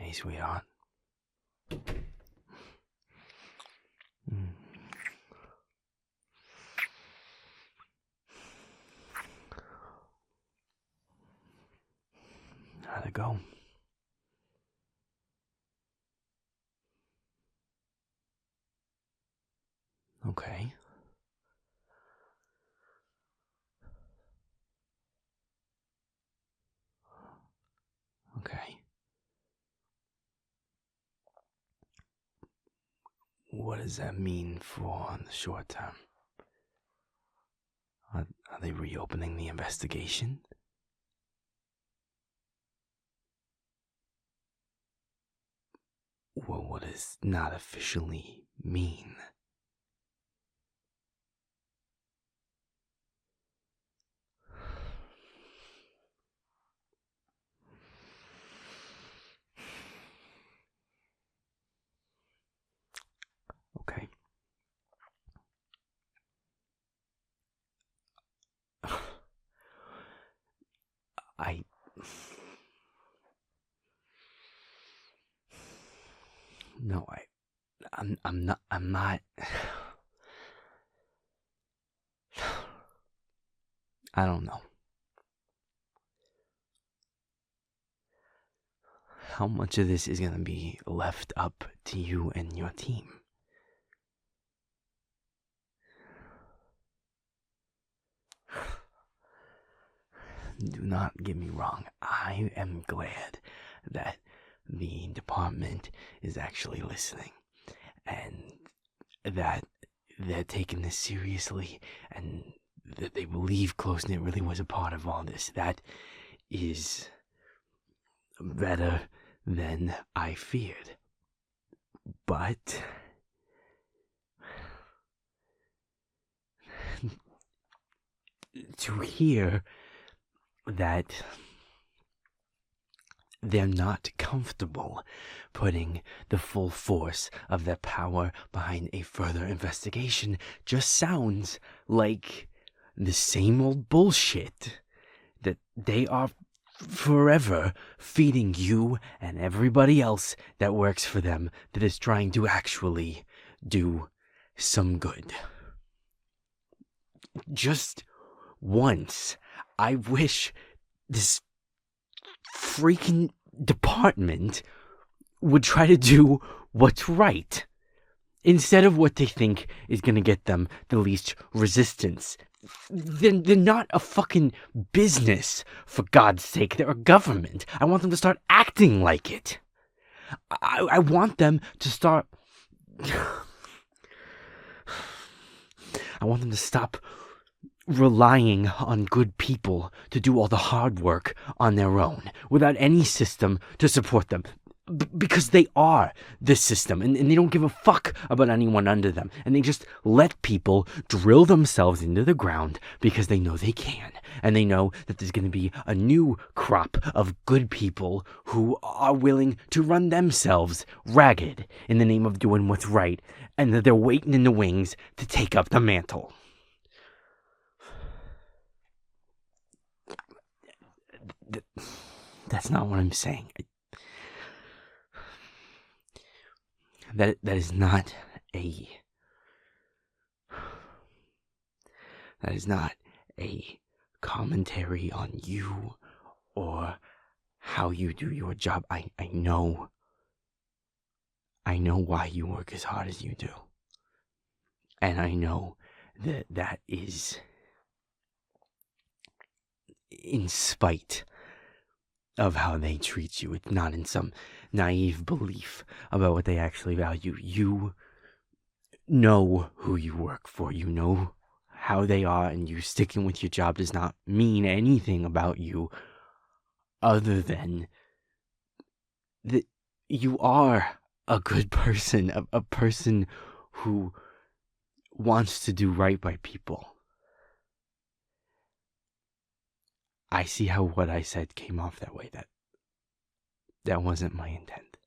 me, sweetheart. How'd it go? Okay. Okay. What does that mean for the short term? Are they reopening the investigation? Well, what does not officially mean? Okay. I... No, I'm not... I don't know. How much of this is gonna be left up to you and your team? Do not get me wrong. I am glad that the department is actually listening and that they're taking this seriously and that they believe close-knit really was a part of all this. That is better than I feared. But to hear that they're not comfortable putting the full force of their power behind a further investigation just sounds like the same old bullshit that they are forever feeding you and everybody else that works for them that is trying to actually do some good. Just once, I wish this freaking department would try to do what's right instead of what they think is going to get them the least resistance. They're not a fucking business, for God's sake. They're a government. I want them to start acting like it. I want them to start... I want them to stop relying on good people to do all the hard work on their own without any system to support them. Because they are the system and they don't give a fuck about anyone under them. And they just let people drill themselves into the ground because they know they can. And they know that there's going to be a new crop of good people who are willing to run themselves ragged in the name of doing what's right. And that they're waiting in the wings to take up the mantle. That's not what I'm saying. That is not a commentary on you or how you do your job. I know why you work as hard as you do. And I know that is in spite of how they treat you. It's not in some naive belief about what they actually value. You know who you work for. You know how they are, and you sticking with your job does not mean anything about you other than that you are a good person, a person who wants to do right by people. I see how what I said came off that way. That wasn't my intent.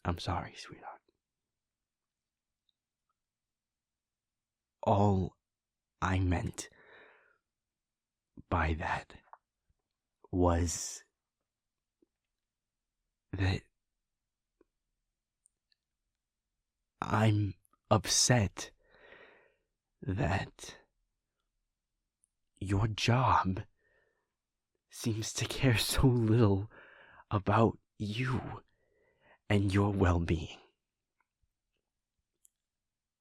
I'm sorry, sweetheart. All I meant by that was that I'm upset that your job seems to care so little about you and your well-being.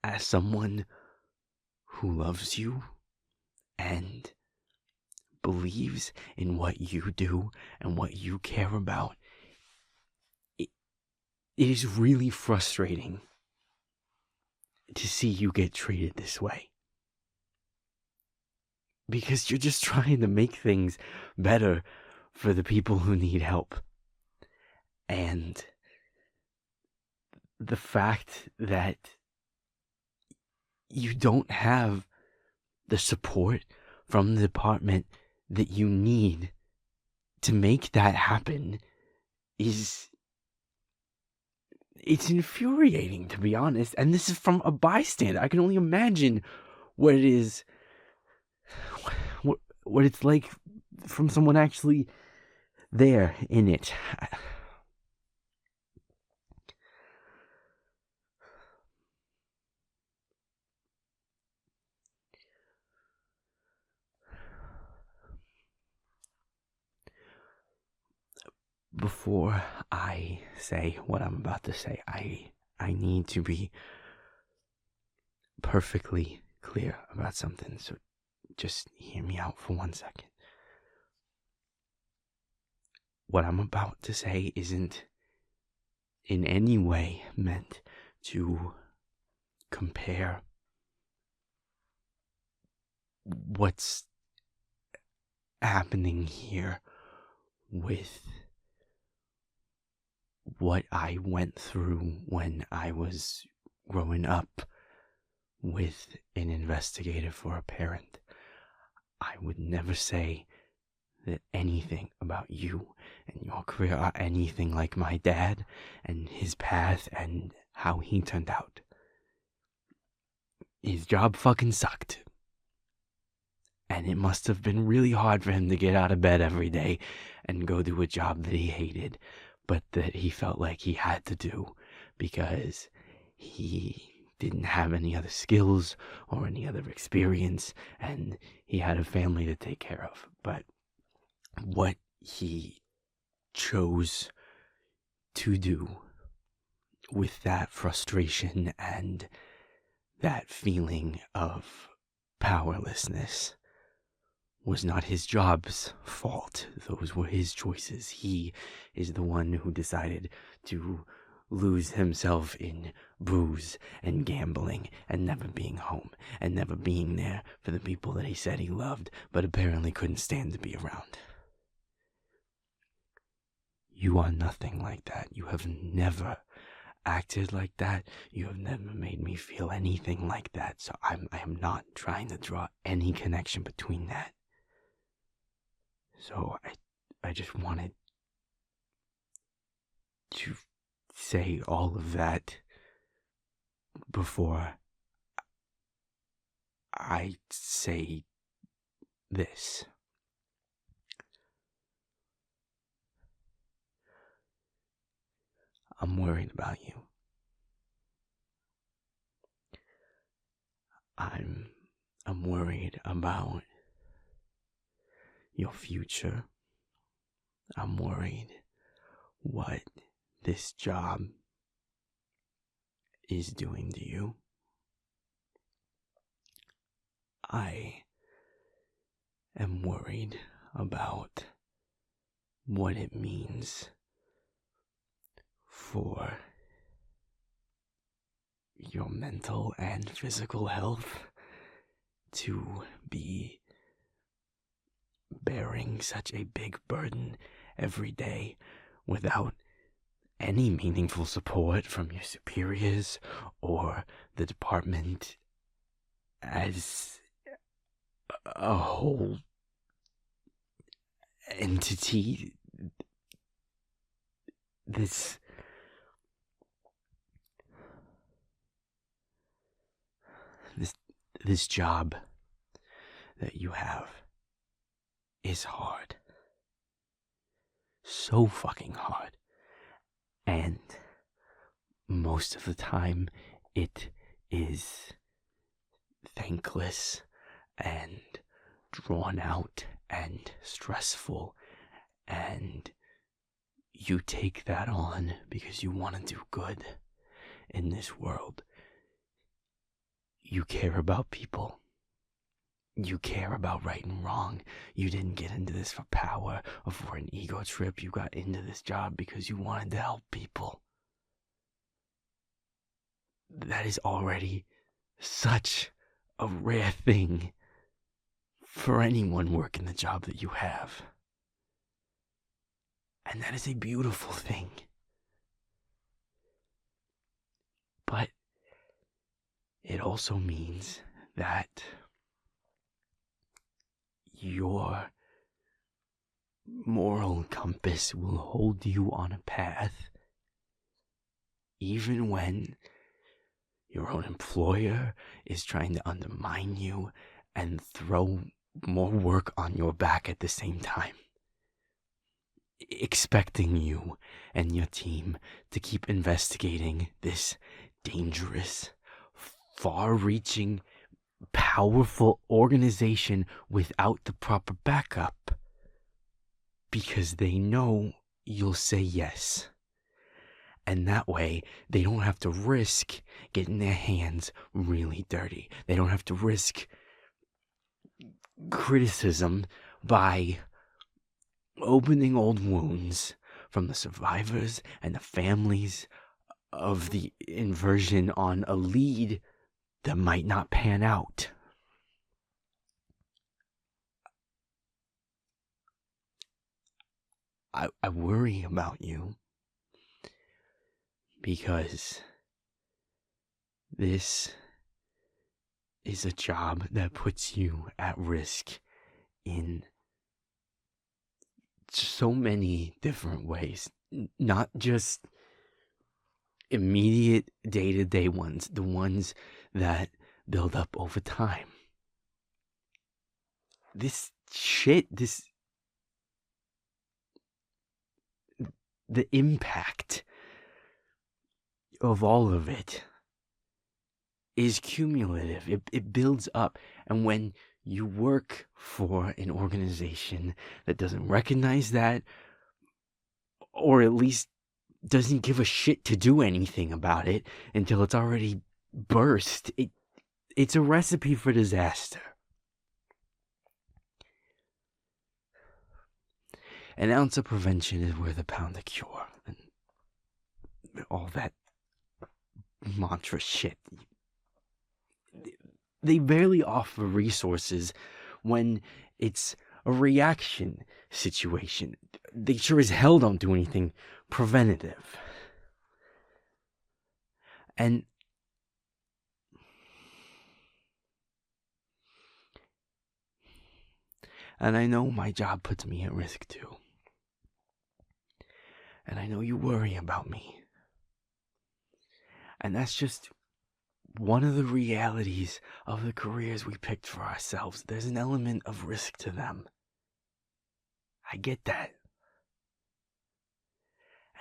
As someone who loves you and believes in what you do and what you care about, it is really frustrating to see you get treated this way. Because you're just trying to make things better for the people who need help. And the fact that you don't have the support from the department that you need to make that happen it's infuriating, to be honest. And this is from a bystander. I can only imagine what it is, what it's like from someone actually there in it. Before I say what I'm about to say, I need to be perfectly clear about something, so just hear me out for 1 second. What I'm about to say isn't in any way meant to compare what's happening here with what I went through when I was growing up with an investigator for a parent. I would never say that anything about you and your career are anything like my dad and his path and how he turned out. His job fucking sucked. And it must have been really hard for him to get out of bed every day and go do a job that he hated, but that he felt like he had to do because he didn't have any other skills or any other experience, and he had a family to take care of. But what he chose to do with that frustration and that feeling of powerlessness was not his job's fault. Those were his choices. He is the one who decided to lose himself in booze and gambling and never being home and never being there for the people that he said he loved but apparently couldn't stand to be around. You are nothing like that. You have never acted like that. You have never made me feel anything like that. So I am not trying to draw any connection between that. So I just wanted to say all of that before I say this. I'm worried about you. I'm worried about your future. I'm worried what this job is doing to you. I am worried about what it means for your mental and physical health to be bearing such a big burden every day without any meaningful support from your superiors or the department as a whole entity. This job that you have is hard. So fucking hard. And most of the time, It is thankless and drawn out and stressful, and you take that on because you want to do good in this world. You care about people. You care about right and wrong. You didn't get into this for power or for an ego trip. You got into this job because you wanted to help people. That is already such a rare thing for anyone working the job that you have. And that is a beautiful thing. But it also means that your moral compass will hold you on a path even when your own employer is trying to undermine you and throw more work on your back at the same time, expecting you and your team to keep investigating this dangerous, far-reaching, powerful organization without the proper backup, because they know you'll say yes. And that way, they don't have to risk getting their hands really dirty. They don't have to risk criticism by opening old wounds from the survivors and the families of the inversion on a lead that might not pan out. I worry about you because this is a job that puts you at risk in so many different ways, not just immediate day-to-day ones, the ones that build up over time. The impact of all of it is cumulative. It builds up. And when you work for an organization that doesn't recognize that, or at least doesn't give a shit to do anything about it until it's already burst, it's a recipe for disaster. An ounce of prevention is worth a pound of cure. And all that mantra shit. They barely offer resources when it's a reaction situation. They sure as hell don't do anything preventative. And I know my job puts me at risk too. And I know you worry about me. And that's just one of the realities of the careers we picked for ourselves. There's an element of risk to them. I get that.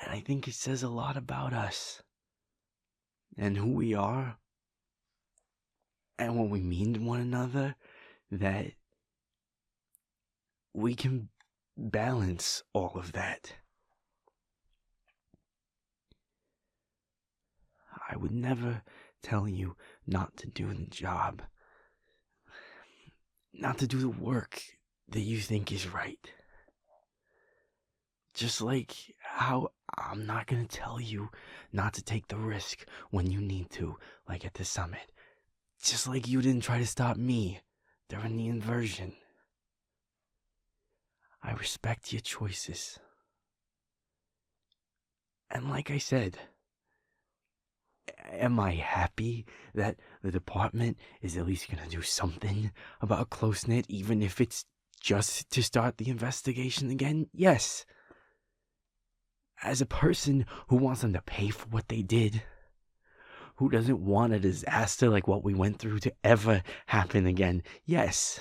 And I think it says a lot about us and who we are and what we mean to one another, that we can balance all of that. I would never tell you not to do the job, not to do the work that you think is right. Just like how I'm not going to tell you not to take the risk when you need to, like at the summit. Just like you didn't try to stop me during the inversion. I respect your choices. And like I said, am I happy that the department is at least going to do something about close-knit, even if it's just to start the investigation again? Yes. As a person who wants them to pay for what they did, who doesn't want a disaster like what we went through to ever happen again, yes.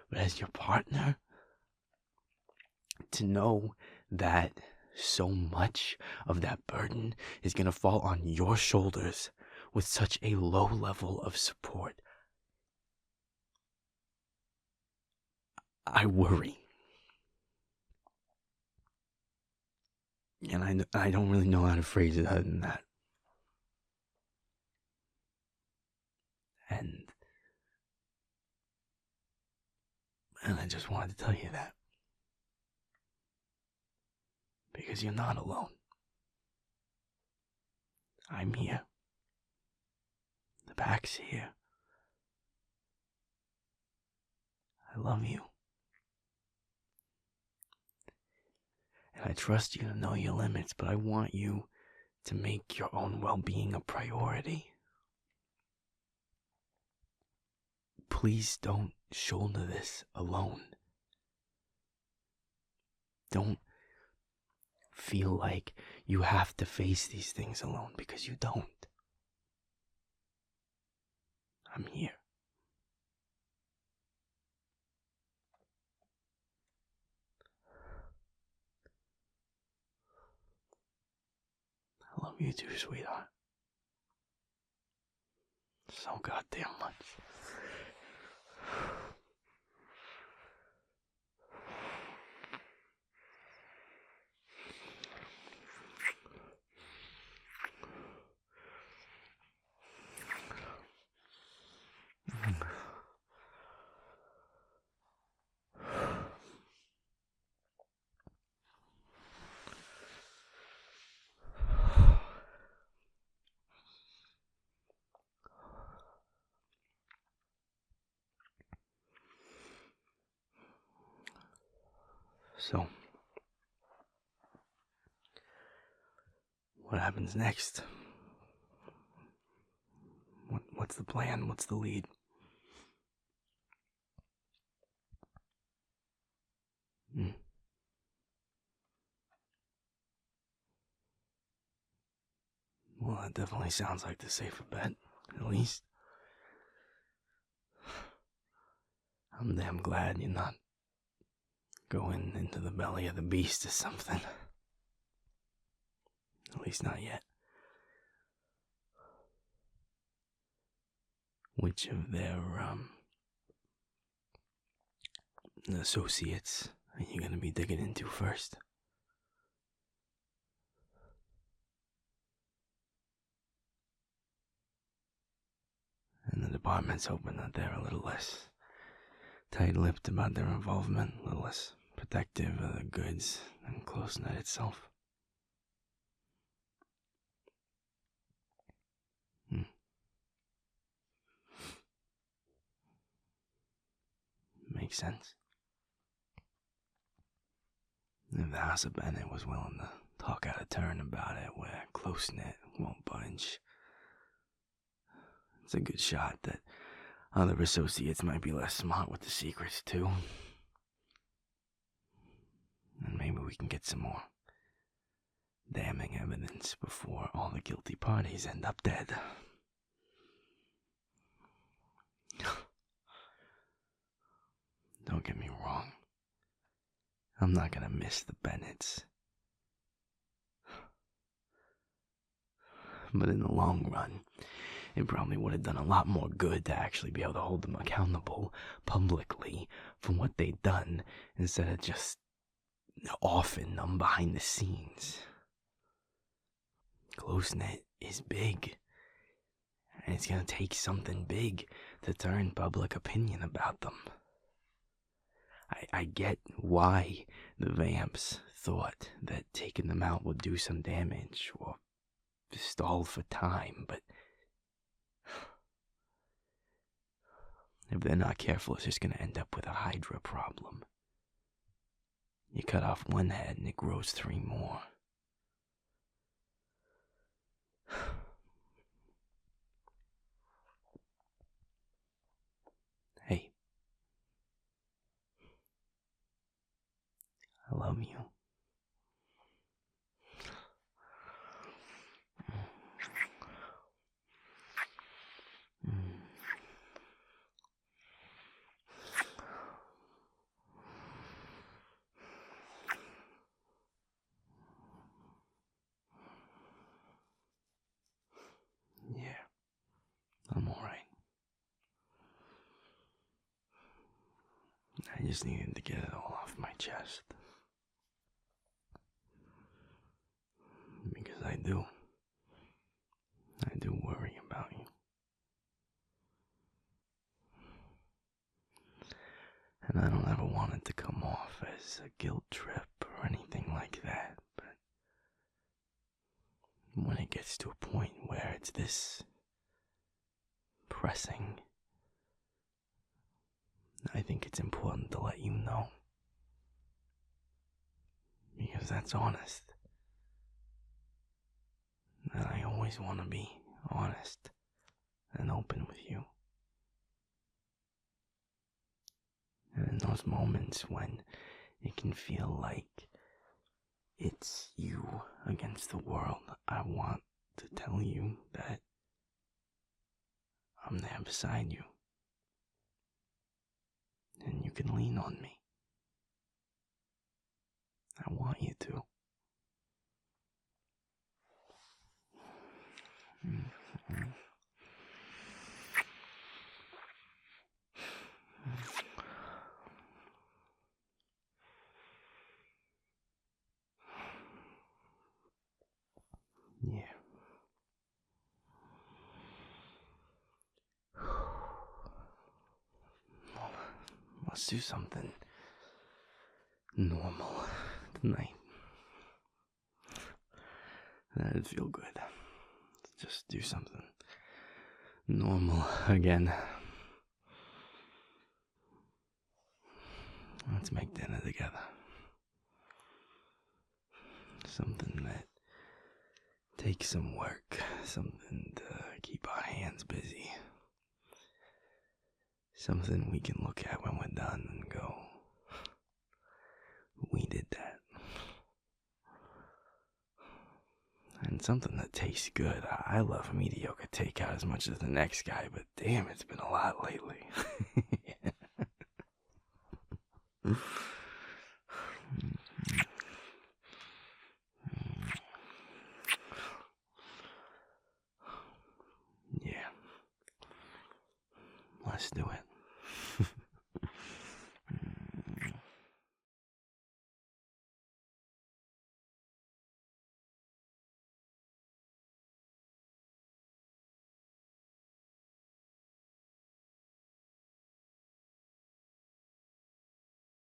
But as your partner, to know that so much of that burden is going to fall on your shoulders with such a low level of support. I worry. And I don't really know how to phrase it other than that. And I just wanted to tell you that. Because you're not alone. I'm here. The back's here. I love you. And I trust you to know your limits, but I want you to make your own well-being a priority. Please don't shoulder this alone. Don't feel like you have to face these things alone, because you don't. I'm here. I love you too, sweetheart. So goddamn much. So, what happens next? What's the plan? What's the lead? Well, that definitely sounds like the safer bet, at least. I'm damn glad you're not going into the belly of the beast or something. At least not yet. Which of their associates are you going to be digging into first? And the department's hoping that they're a little less tight-lipped about their involvement, a little less protective of the goods than CloseNet itself. Makes sense. If the House of Bennett was willing to talk out of turn about it, where CloseNet won't budge, it's a good shot that other associates might be less smart with the secrets too. And maybe we can get some more damning evidence before all the guilty parties end up dead. Don't get me wrong. I'm not gonna miss the Bennetts. But in the long run, it probably would have done a lot more good to actually be able to hold them accountable publicly for what they'd done, instead of just offing them behind the scenes. CloseNet is big, and it's gonna take something big to turn public opinion about them. I get why the Vamps thought that taking them out would do some damage or stall for time, but if they're not careful, it's just going to end up with a Hydra problem. You cut off one head and it grows 3 more. Hey, I love you. I just needed to get it all off my chest. Because I do worry about you. And I don't ever want it to come off as a guilt trip or anything like that, but when it gets to a point where it's this pressing, I think it's important to let you know. Because that's honest. And I always want to be honest and open with you. And in those moments when it can feel like it's you against the world, I want to tell you that I'm there beside you. And you can lean on me. I want you to. Yeah. Well, let's do something normal tonight. That'd feel good. Let's just do something normal again. Let's make dinner together. Something that takes some work. Something to keep our hands busy. Something we can look at when we're done and go, we did that. And something that tastes good. I love mediocre takeout as much as the next guy, but damn, it's been a lot lately. Yeah. Let's do it.